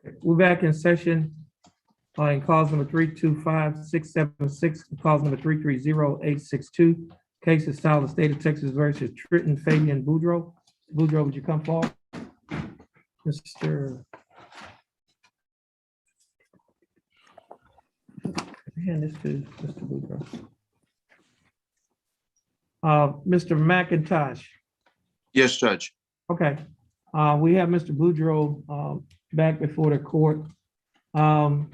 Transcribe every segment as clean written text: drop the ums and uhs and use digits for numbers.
We're back in session in cause number 325-676, cause number 330-862. Case is styled the state of Texas versus Trenton, Fabian, Boudreaux. Boudreaux, would you come forward? Mr. Hand this to Mr. Boudreaux. Mr. McIntosh. Yes, Judge. Okay. We have Mr. Boudreaux back before the court. I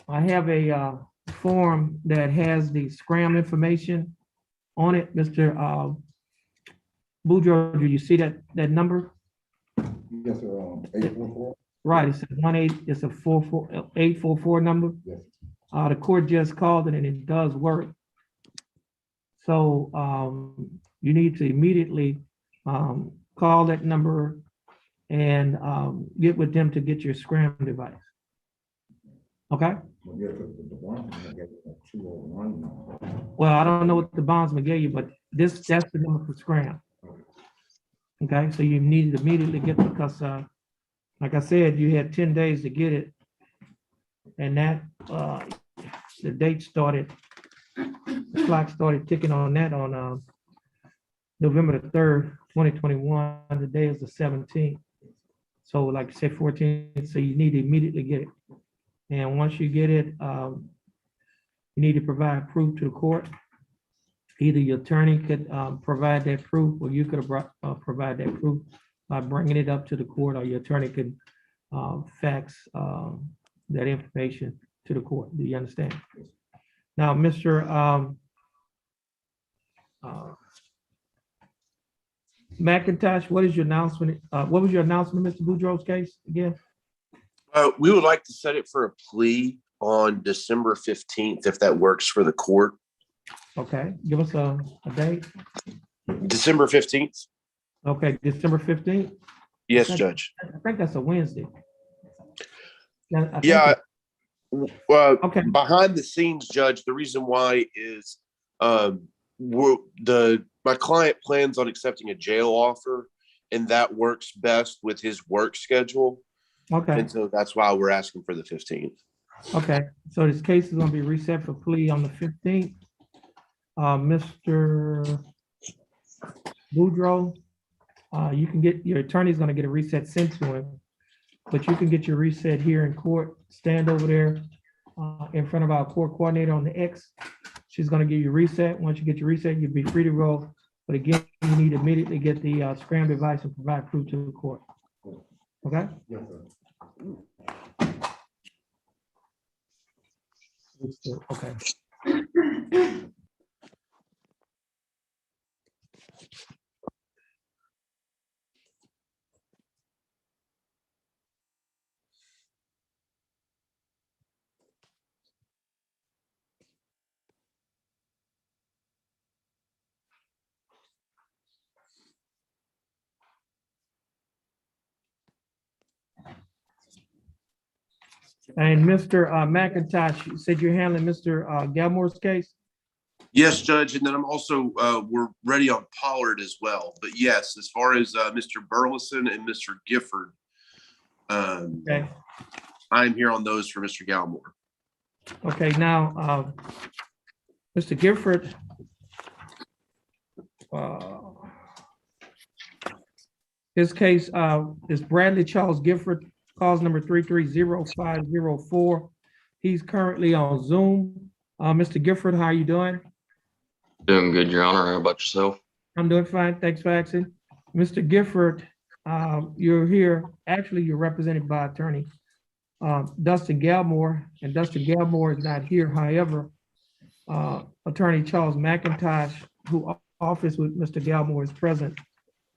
have a form that has the scram information on it. Mr. Boudreaux, do you see that number? Yes, sir. 844. Right, it's a 18, it's a 844 number. Yes. The court just called it and it does work. So you need to immediately call that number and get with them to get your scram device. Okay? Well, I don't know what the bondsman gave you, but that's the number for scram. Okay, so you need to immediately get, because like I said, you had 10 days to get it. And that the date started, the clock started ticking on that on November the 3rd, 2021. The day is the 17th. So like I said, 14th, so you need to immediately get it. And once you get it, you need to provide proof to the court. Either your attorney could provide that proof, or you could provide that proof by bringing it up to the court, or your attorney could fax that information to the court. Do you understand? Now, Mr. McIntosh, what is your announcement? What was your announcement, Mr. Boudreaux's case again? We would like to set it for a plea on December 15th, if that works for the court. Okay, give us a date. December 15th? Okay, December 15th? Yes, Judge. I think that's a Wednesday. Yeah. Well, Okay. Behind the scenes, Judge, the reason why is my client plans on accepting a jail offer, and that works best with his work schedule. Okay. And so that's why we're asking for the 15th. Okay, so this case is gonna be reset for plea on the 15th. Mr. Boudreaux, you can get, your attorney's gonna get a reset sent to him, but you can get your reset here in court. Stand over there in front of our court coordinator on the X. She's gonna give you a reset. Once you get your reset, you'll be free to roll. But again, you need to immediately get the scram device and provide proof to the court. Okay? Yes, sir. Okay. And Mr. McIntosh, you said you're handling Mr. Galmore's case? Yes, Judge. And then I'm also, we're ready on Pollard as well. But yes, as far as Mr. Burleson and Mr. Gifford, Okay. I'm here on those for Mr. Galmore. Okay, now, Mr. Gifford, his case is Bradley Charles Gifford, cause number 330-504. He's currently on Zoom. Mr. Gifford, how are you doing? Doing good, Your Honor. How about yourself? I'm doing fine. Thanks for asking. Mr. Gifford, you're here. Actually, you're represented by attorney Dustin Galmore, and Dustin Galmore is not here. However, attorney Charles McIntosh, who offers with Mr. Galmore, is present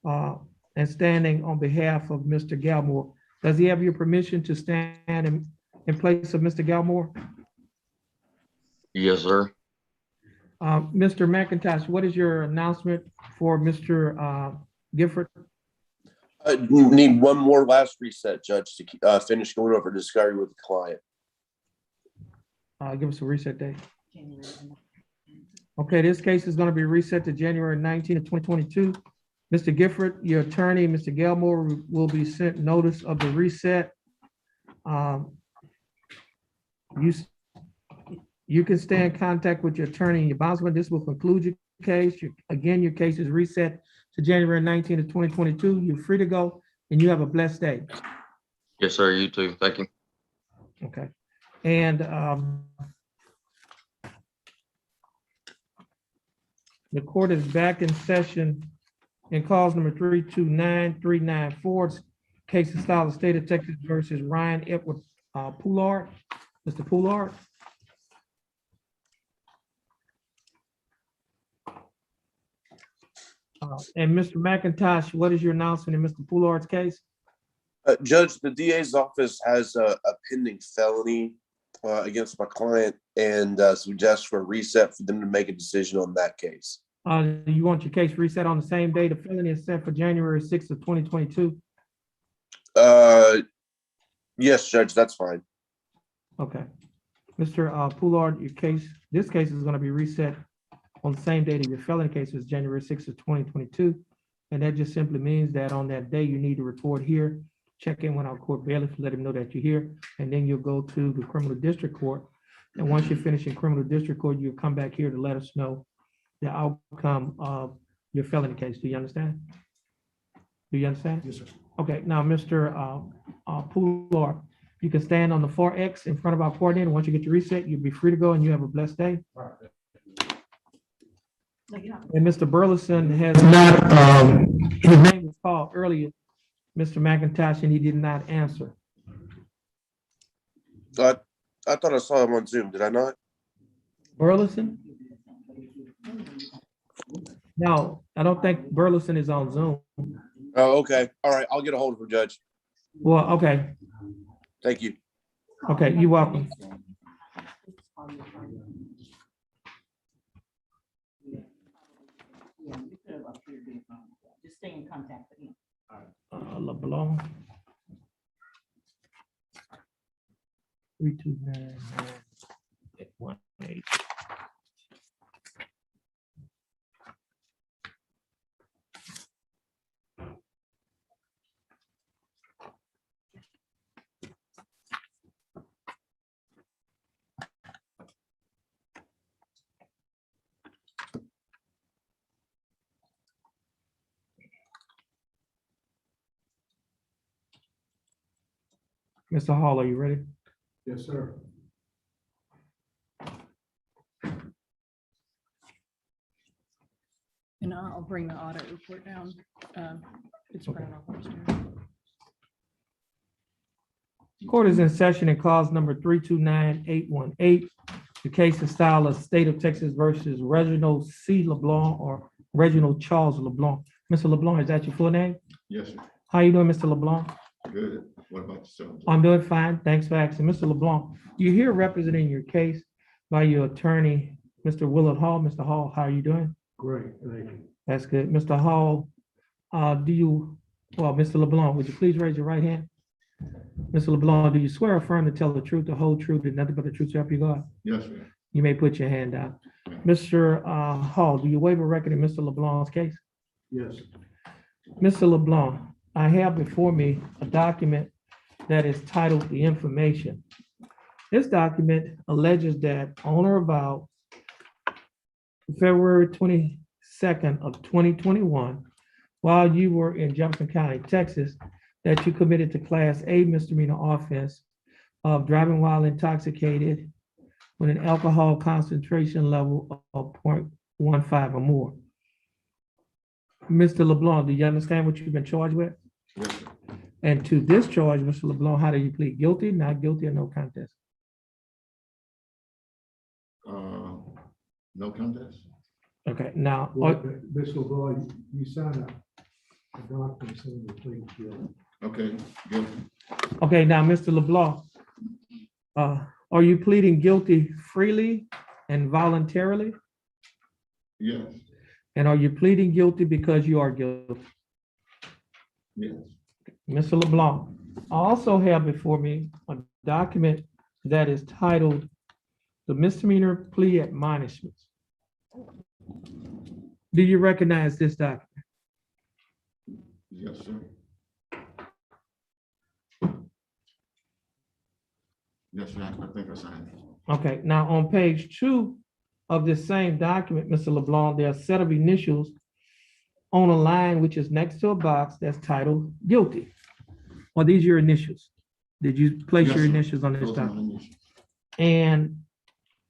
and standing on behalf of Mr. Galmore. Does he have your permission to stand in place of Mr. Galmore? Yes, sir. Mr. McIntosh, what is your announcement for Mr. Gifford? I need one more last reset, Judge, to finish going over discovery with the client. Give us a reset date. Okay, this case is going to be reset to January 19th of 2022. Mr. Gifford, your attorney, Mr. Galmore, will be sent notice of the reset You, you can stay in contact with your attorney and your bondsman. This will conclude your case. Again, your case is reset to January 19th of 2022. You're free to go and you have a blessed day. Yes, sir. You too. Thank you. Okay. And the court is back in session in cause number 329394. Case of style of state of Texas versus Ryan Edward Poulard. Mr. Poulard. And Mr. McIntosh, what is your announcement in Mr. Poulard's case? Judge, the DA's office has a pending felony against my client and suggests for a reset for them to make a decision on that case. You want your case reset on the same day? The felony is set for January 6th of 2022. Yes, Judge, that's fine. Okay. Mr. Poulard, this case is going to be reset on the same day that your felony case is January 6th of 2022. And that just simply means that on that day, you need to report here, check in with our court bailiff, let him know that you're here, and then you'll go to the criminal district court. And once you're finished in criminal district court, you'll come back here to let us know the outcome of your felony case. Do you understand? Do you understand? Yes, sir. Okay, now, Mr. Poulard, you can stand on the 4X in front of our coordinator. Once you get your reset, you'll be free to go and you have a blessed day. And Mr. Burleson has not, his name was called earlier, Mr. McIntosh, and he did not answer. I thought I saw him on Zoom. Did I not? Burleson? No, I don't think Burleson is on Zoom. Oh, okay. All right. I'll get a hold of him, Judge. Well, okay, Thank you. okay, you're welcome. Just stay in contact with him. LeBlanc. 329-818. Mr. Hall, are you ready? Yes, sir. And I'll bring the audit report down. It's printed off upstairs. Court is in session in cause number 329818. The case is style of State of Texas versus Reginald C. LeBlanc or Reginald Charles LeBlanc. Mr. LeBlanc, is that your full name? Yes, sir. How you doing, Mr. LeBlanc? Good. What about yourself? I'm doing fine. Thanks for asking. Mr. LeBlanc, you're here representing your case by your attorney, Mr. Willard Hall. Mr. Hall, how are you doing? Great, thank you. That's good. Mr. Hall, Mr. LeBlanc, would you please raise your right hand? Mr. LeBlanc, do you swear or affirm to tell the truth, the whole truth, and nothing but the truth, so help you God? Yes, sir. You may put your hand down. Mr. Hall, do you waive a record in Mr. LeBlanc's case? Yes. Mr. LeBlanc, I have before me a document that is titled The Information. This document alleges that on or about February 22nd of 2021, while you were in Jefferson County, Texas, that you committed to Class A misdemeanor offense of driving while intoxicated with an alcohol concentration level of 0.15 or more. Mr. LeBlanc, do you understand what you've been charged with? Yes, sir. And to this charge, Mr. LeBlanc, how do you plead? Guilty, not guilty, or no contest? No contest? Okay, now, Mr. LeBlanc, you sign a document saying you plead guilty. Okay, good. okay, now, Mr. LeBlanc, are you pleading guilty freely and voluntarily? Yes, And are you pleading guilty because you are guilty? yes. Mr. LeBlanc, I also have before me a document that is titled the Misdemeanor Plea Admonishments. Do you recognize this document? Yes, sir. Yes, sir, I think I signed it. Okay, now on page 2 of this same document, Mr. LeBlanc, there are a set of initials on a line which is next to a box that's titled guilty. Are these your initials? Did you place Yes, your sir. initials on this Those are my document? initials. And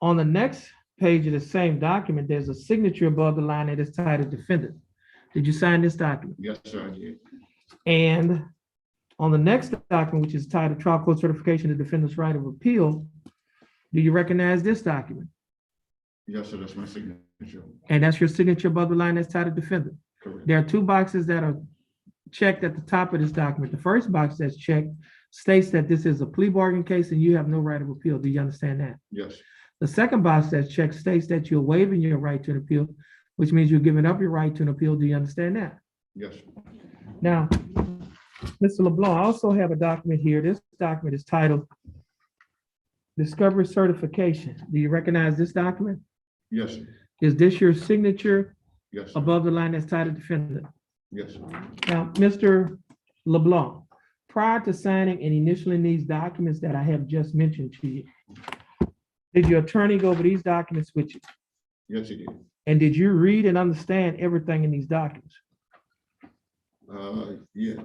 on the next page of the same document, there's a signature above the line that is titled defendant. Did you sign this document? Yes, sir, I did. And on the next document, which is titled Trial Court Certification of Defendant's Right of Appeal, do you recognize this document? Yes, sir, that's my signature. And that's your signature above the line that's titled defendant. Correct. There are 2 boxes that are checked at the top of this document. The first box that's checked states that this is a plea bargain case and you have no right of appeal. Do you understand that? Yes, The second box that's checked states that you're waiving your right to an appeal, which means you're giving up your right to an appeal. Do you understand that? yes, sir. Now, Mr. LeBlanc, I also have a document here. This document is titled Discovery Certification. Do you recognize this document? Yes, sir. Is this your signature Yes, sir. above the line that's titled defendant? Yes, sir. Now, Mr. LeBlanc, prior to signing and initialing these documents that I have just mentioned to you, did your attorney go over these documents with you? Yes, he did. And did you read and understand everything in these documents? Yes,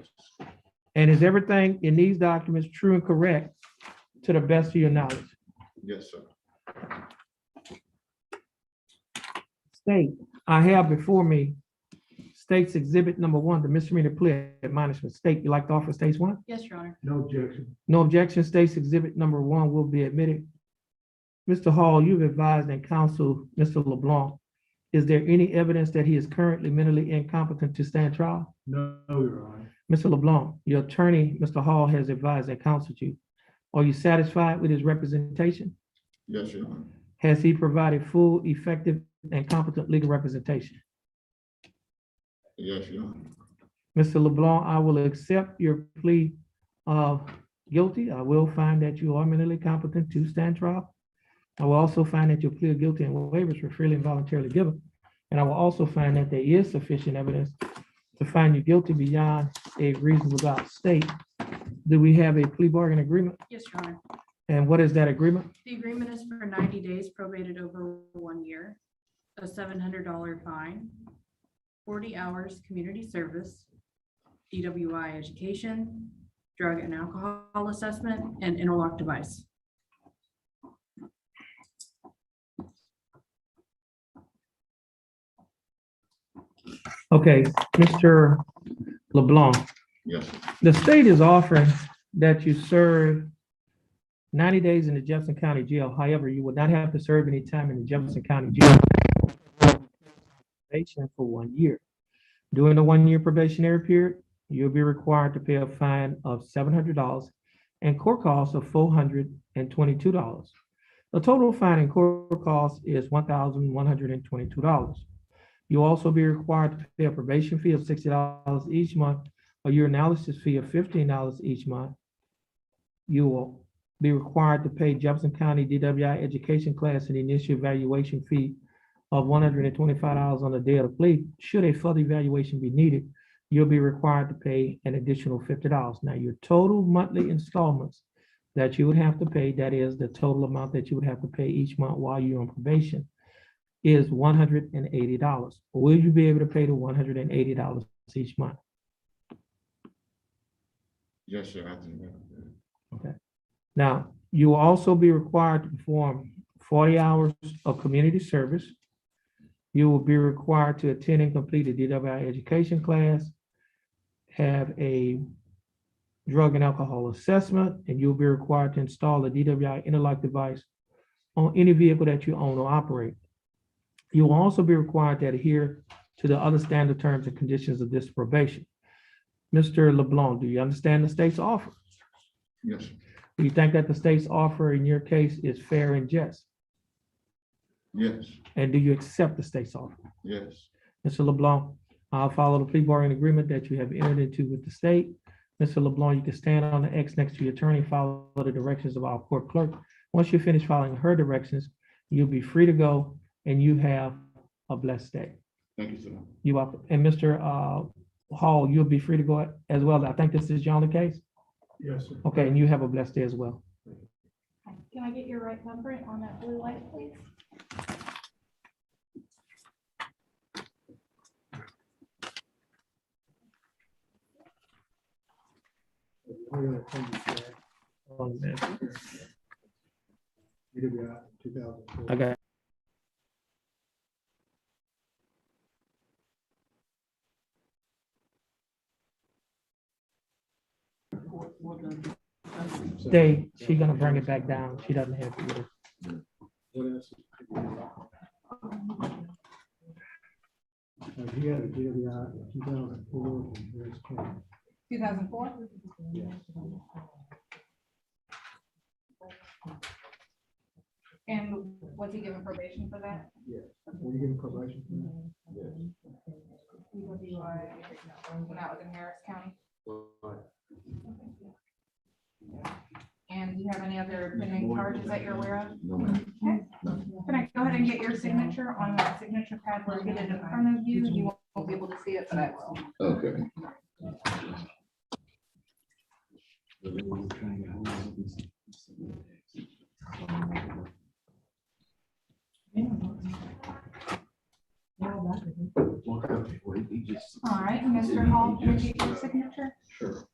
And is everything in these documents true and correct to the best of your knowledge? yes, sir. State, I have before me State's Exhibit number 1, the misdemeanor plea admonishment. State, you like to offer State's 1? Yes, Your Honor. No objection. No objection. State's Exhibit number 1 will be admitted. Mr. Hall, you've advised and counseled Mr. LeBlanc. Is there any evidence that he is currently mentally incompetent to stand trial? No, Your Honor. Mr. LeBlanc, your attorney, Mr. Hall, has advised and counseled you. Are you satisfied with his representation? Yes, Your Honor. Has he provided full, effective, and competent legal representation? Yes, Your Honor. Mr. LeBlanc, I will accept your plea of guilty. I will find that you are mentally competent to stand trial. I will also find that your plea of guilty and waivers were freely and voluntarily given. And I will also find that there is sufficient evidence to find you guilty beyond a reasonable doubt. State, do we have a plea bargain agreement? Yes, Your Honor. And what is that agreement? The agreement is for 90 days probated over 1 year, a $700 fine, 40 hours community service, DWI education, drug and alcohol assessment, and interlock device. Okay, Mr. LeBlanc, Yes, sir. the state is offering that you serve 90 days in the Jefferson County Jail. However, you would not have to serve any time in the Jefferson County Jail for 1 year. During the 1 year probationary period, you'll be required to pay a fine of $700 and court costs of $422. The total fine and court cost is $1,122. You'll also be required to pay a probation fee of $60 each month, a urinalysis fee of $15 each month. You will be required to pay Jefferson County DWI education class and initial evaluation fee of $125 on the day of the plea. Should a further evaluation be needed, you'll be required to pay an additional $50. Now, your total monthly installments that you would have to pay, that is the total amount that you would have to pay each month while you're on probation, is $180. Will you be able to pay the $180 each month? Yes, sir. I think that. Okay. Now, you will also be required to perform 40 hours of community service. You will be required to attend and complete a DWI education class, have a drug and alcohol assessment, and you'll be required to install a DWI interlock device on any vehicle that you own or operate. You will also be required to adhere to the other standard terms and conditions of this probation. Mr. LeBlanc, do you understand the state's offer? Yes, sir. Do you think that the state's offer in your case is fair and just? Yes, And do you accept the state's offer? yes, Mr. LeBlanc, I'll follow the plea bargaining agreement that you have entered into with the state. Mr. LeBlanc, you can stand on the X next to your attorney, follow the directions of our court clerk. Once you finish following her directions, you'll be free to go and you have a blessed day. thank you, sir. You're welcome. And Mr. Hall, you'll be free to go as well. I think this is your only case. Yes, sir. Okay, and you have a blessed day as well. Can I get your right thumbprint on that blue light, please? Only other thing you said, One minute. DWI 2004. Okay. She's gonna bring it back down. She doesn't have it with her. What else? He had a DWI 2004. and here's 10. 2004? And was he given probation for that? Yes. Were you getting probation for that? DWI, when that was in Harris County? And do you have any other pending charges that you're aware of? Okay. Can I go ahead and get your signature on that signature pad where it is in front of you? You won't be able to see it, but I will. Okay. All right, Mr. Hall, can I get your signature? Sure.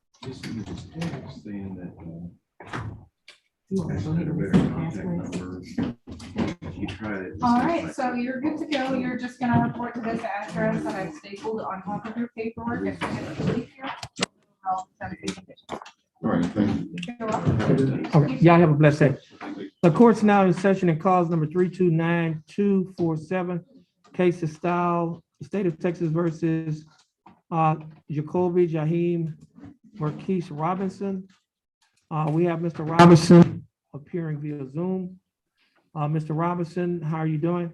All right, so you're good to go. You're just gonna report to this address that I stapled on top of your paperwork and send it to the police here. I'll send it to you. All right, thank you. You're welcome. Okay, y'all have a blessed day. The court's now in session in cause number 329-247. Case is style, State of Texas versus Jacoby Jaheim Marquise Robinson. We have Mr. Robinson appearing via Zoom. Mr. Robinson, how are you doing?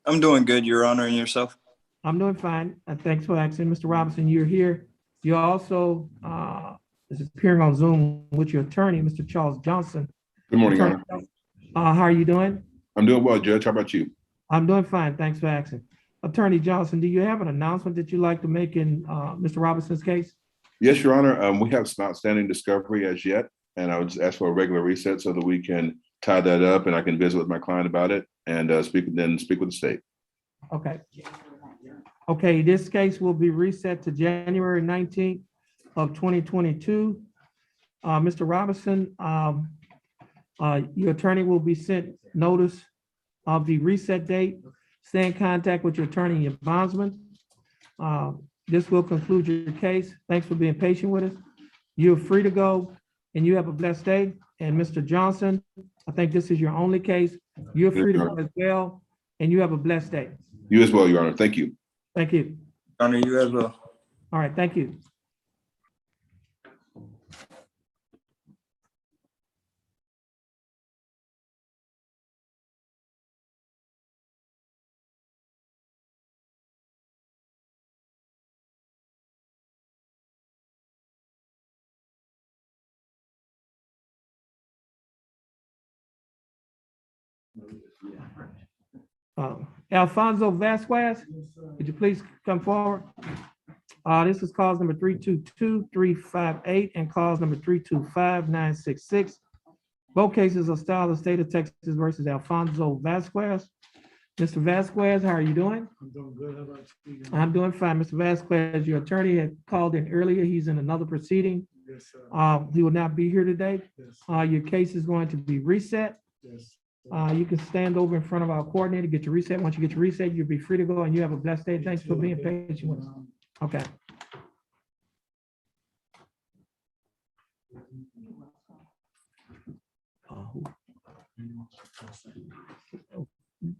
I'm doing good, Your Honor, and yourself? I'm doing fine. Thanks for asking. Mr. Robinson, you're here. You also is appearing on Zoom with your attorney, Mr. Charles Johnson. Good morning, Your Attorney, Honor. how are you doing? I'm doing well, Judge. How about you? I'm doing fine. Thanks for asking. Attorney Johnson, do you have an announcement that you'd like to make in Mr. Robinson's case? Yes, Your Honor. We have some outstanding discovery as yet, and I would just ask for a regular reset so that we can tie that up and I can visit with my client about it and speak with the state. Okay. Okay, this case will be reset to January 19th of 2022. Mr. Robinson, your attorney will be sent notice of the reset date. Stay in contact with your attorney and your bondsman. This will conclude your case. Thanks for being patient with us. You're free to go and you have a blessed day. And Mr. Johnson, I think this is your only case. You're free to go as well and you have a blessed day. You as well, Your Honor. Thank you. Thank you. Honor, you as well. All right, thank you. Alfonso Vasquez, would you please come forward? This is cause number 322-358 and cause number 325-966. Both cases are styled the State of Texas versus Alfonso Vasquez. Mr. Vasquez, how are you doing? I'm doing good. How about you? I'm doing fine. Mr. Vasquez, your attorney had called in earlier. He's in another proceeding. Yes, sir. He will not be here today. Yes, Your case is going to be reset. yes. You can stand over in front of our coordinator, get your reset. Once you get your reset, you'll be free to go and you have a blessed day. Thanks for being patient with us. Okay.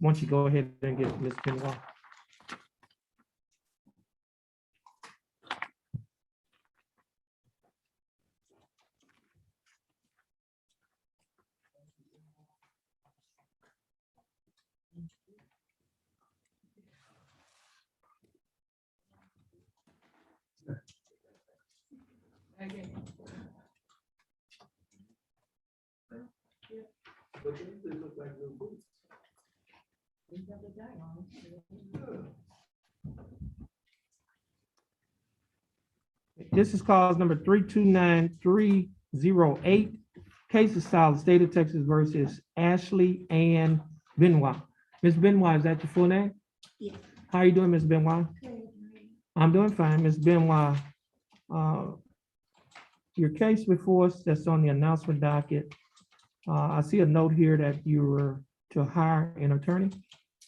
Once you go ahead and get Ms. Benoit. This is cause number 329-308. Case is filed, State of Texas versus Ashley Ann Benoit. Ms. Benoit, is that your full name? Yes. How you doing, Ms. Benoit? I'm doing fine, Ms. Benoit. Your case before us that's on the announcement docket. I see a note here that you were to hire an attorney.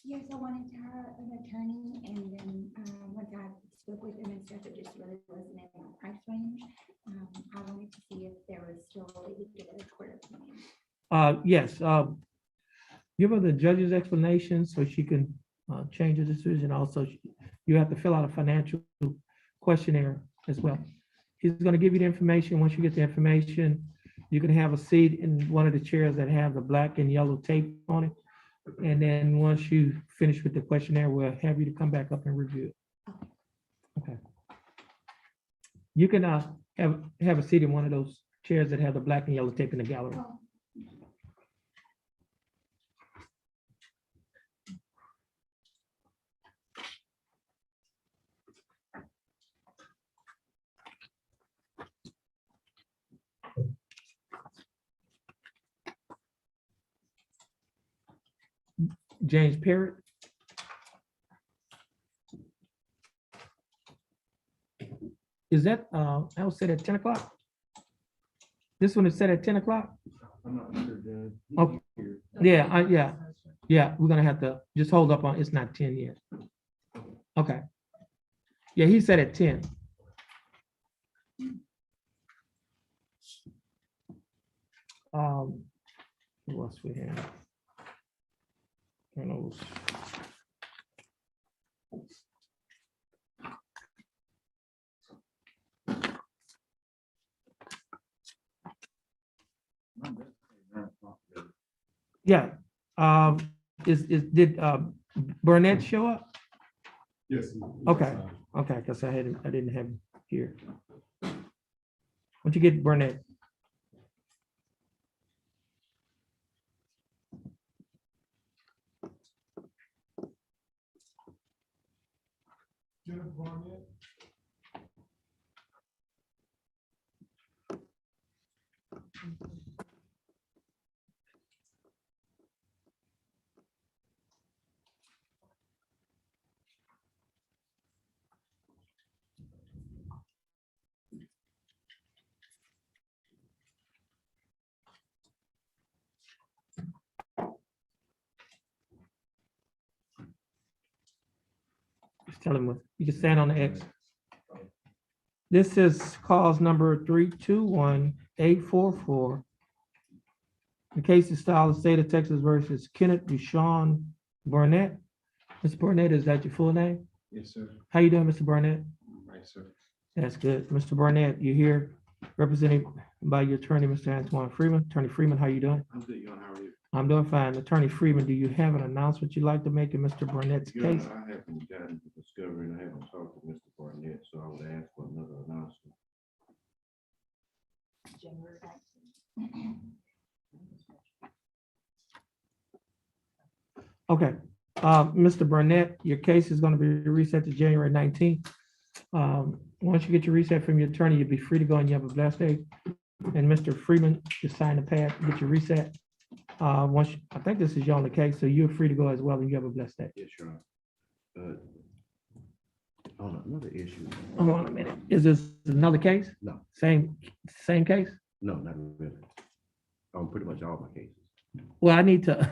Yes, I wanted to hire an attorney, and then, once I spoke with him and stuff, it just really wasn't in my price range. I wanted to see if there was still a way to get a court opinion. Yes, give her the judge's explanation so she can change the decision. Also, you have to fill out a financial questionnaire as well. He's gonna give you the information. Once you get the information, you can have a seat in one of the chairs that have the black and yellow tape on it. And then once you finish with the questionnaire, we'll have you to come back up and review it. Okay. You can have a seat in one of those chairs that have the black and yellow tape in the gallery. Oh, James Parrott. Is that was set at 10 o'clock? This one is set at 10 o'clock? I'm not sure, Judge. Okay. Yeah, we're gonna have to just hold up on, it's not 10 yet. Okay. Yeah, he said at 10. Who else we have? Reynolds. Yeah, did Burnett show up? Yes. Okay, okay, because I didn't have him here. What'd you get, Burnett? Just tell him what, you can stand on the X. This is cause number 321-844. The case is styled the State of Texas versus Kenneth Deshawn Burnett. Mr. Burnett, is that your full name? Yes, sir. How you doing, Mr. Burnett? Right, sir. That's good. Mr. Burnett, you're here represented by your attorney, Mr. Antoine Freeman. Attorney Freeman, how you doing? I'm good, Your Honor. How are you? I'm doing fine. Attorney Freeman, do you have an announcement you'd like to make in Mr. Burnett's Your Honor, case? I haven't gotten the discovery and I haven't talked to Mr. Barnett, so I would ask for another announcement. Okay, Mr. Burnett, your case is gonna be reset to January 19th. Once you get your reset from your attorney, you'll be free to go and you have a blessed day. And Mr. Freeman, just sign the pad, get your reset. I think this is your only case, so you're free to go as well and you have a blessed day. Yes, Your Honor. On another issue. Hold on a minute. Is this another case? No, Same case? no, not really. On pretty much all my cases. Well, I need to,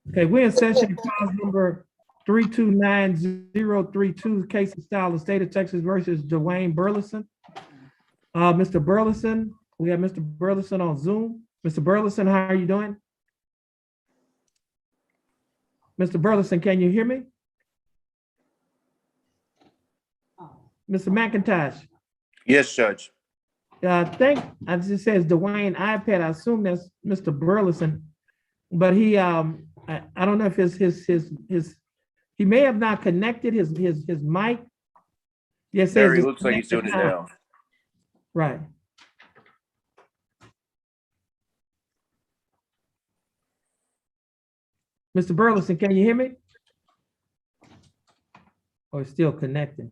Okay, we're in session, clause number 329032, case of style, the state of Texas versus Dwayne Burleson. Mr. Burleson, we have Mr. Burleson on Zoom. Mr. Burleson, how are you doing? Mr. Burleson, can you hear me? Mr. McIntosh, Yes, Judge. I think, as it says Dwayne iPad, I assume that's Mr. Burleson, but he, I don't know if he may have not connected his mic. Yes, There, he looks like he's doing it now. Right. Mr. Burleson, can you hear me? Or it's still connecting?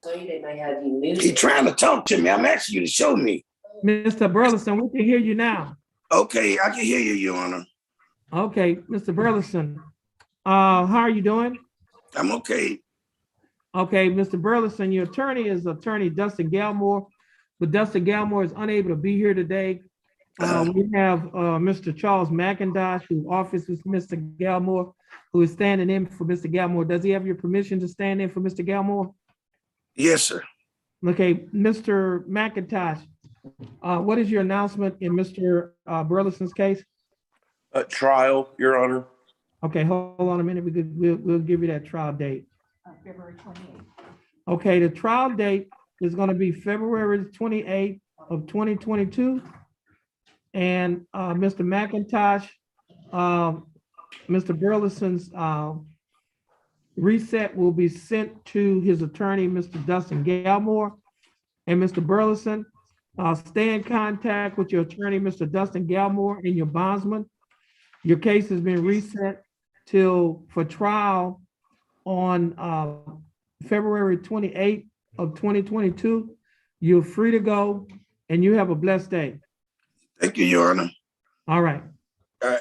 He's trying to talk to me. I'm asking you to show me. Mr. Burleson, we can hear you now. Okay, I can hear you, Your Honor. Okay, Mr. Burleson, how are you doing? I'm okay. Okay, Mr. Burleson, your attorney is attorney Dustin Galmore, but Dustin Galmore is unable to be here today. We have Mr. Charles McIntosh, who offers with Mr. Galmore, who is standing in for Mr. Galmore. Does he have your permission to stand in for Mr. Galmore? Yes, sir. Okay, Mr. McIntosh, what is your announcement in Mr. Burleson's case? Trial, Your Honor. Okay, hold on a minute. We'll give you that trial date. February 28th. Okay, the trial date is going to be February 28th of 2022. And Mr. McIntosh, Mr. Burleson's reset will be sent to his attorney, Mr. Dustin Galmore. And Mr. Burleson, stay in contact with your attorney, Mr. Dustin Galmore, and your bondsman. Your case has been reset for trial on February 28th of 2022. You're free to go, and you have a blessed day. Thank you, Your Honor. All right. All right.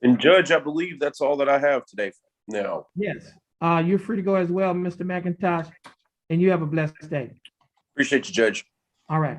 And Judge, I believe that's all that I have today now. Yes, you're free to go as well, Mr. McIntosh, and you have a blessed day. Appreciate you, Judge. All right.